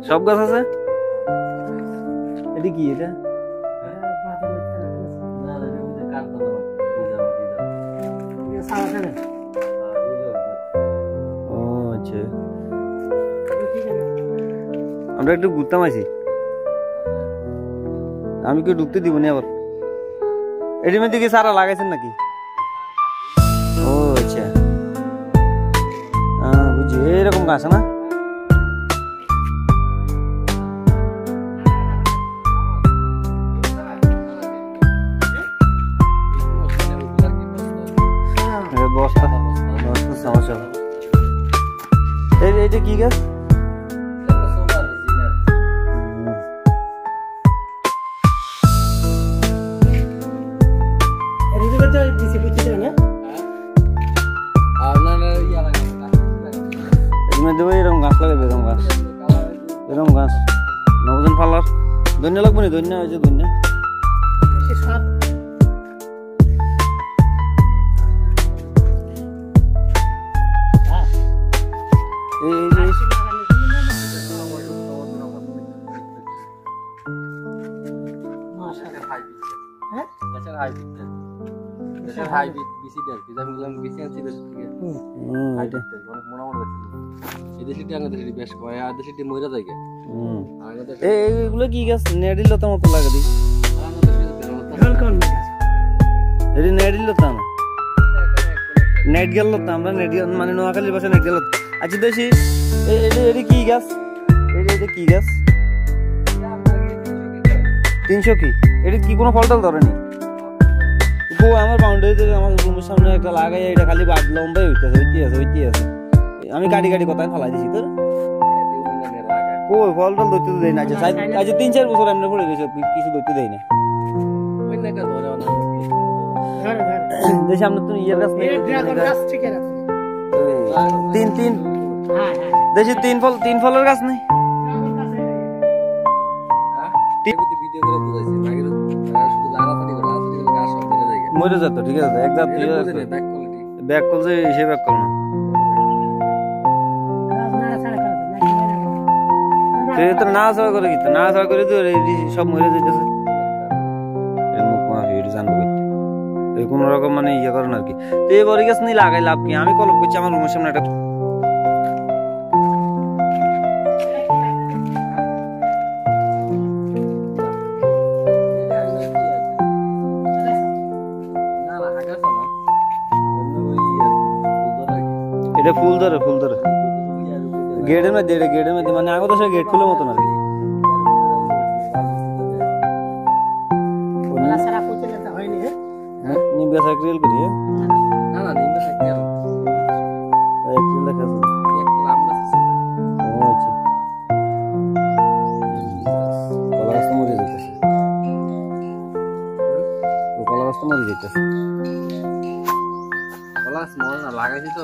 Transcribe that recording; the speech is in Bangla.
সব গাছ আছে। এটা কি? এটা ও আচ্ছা, আমরা একটু ঘুরতাম আছি। আমি কেউ ঢুকতে দিব না আবার। এটির মধ্যে কি সারা লাগাইছেন নাকি? ও আচ্ছা, বুঝছি। এরকম গাছ না? বস্তা সমস্যা। এইটা কি গাছ? এরকম গাছ লাগাবে, এরকম গাছ, এরকম গাছ নবজন ফালার ধন্য লাগবে না। ধন্য হয়েছে ধন্য। এইগুলো কি গাছ? নেডিল লতা মতো লাগে। নেডিল লতা না, নেট গেল লতা। আমরা নেট মানে নোয়াখালীর ভাষা নেট গেল। আচ্ছা দেখি এটা কি গাছ? এটা কি গাছ? 300 কি? এটা কি কোনো ফল টল ধরেনি? আমার বাউন্ডারিতে আমার রুমের সামনে একটা লাগাই, এটা খালি বাদ লম্বাই হইতেছে। হইতে আছে। আমি গাড়ি কোথায় ফেলাই দিছি তোর? কই ফল টল ধরতে দেয় না। আজ 3-4 বছর এমনি পড়ে গেছে, কিছু ধরতে দেয় না। দেশে আমরা তো ইয়ার গাছ নেই। তিন দেশে তিন ফলের গাছ নেই। মরে যেত। ঠিক আছে, এক জাত ব্যাক কল যে সে ব্যাক কল না। না ছাড়া করে কি? না ছাড়া করে তো সব মরে যেতেছে। জানবো কোন রকম মানে ইয়ে করেন আর কি। তো এই বড় গাছ নিয়ে লাগাই লাভ কি? আমি কলপ করছি আমার রুমের সামনে একটা। এটা ফুল ধরে গেটের মধ্যে। মানে আগত গেট ফুলের মতন আর কি। নিম গাছ একরিল করি। কলা গাছ তো মরে যেতেছে। কলা গাছ মরে না, লাগাইছি তো।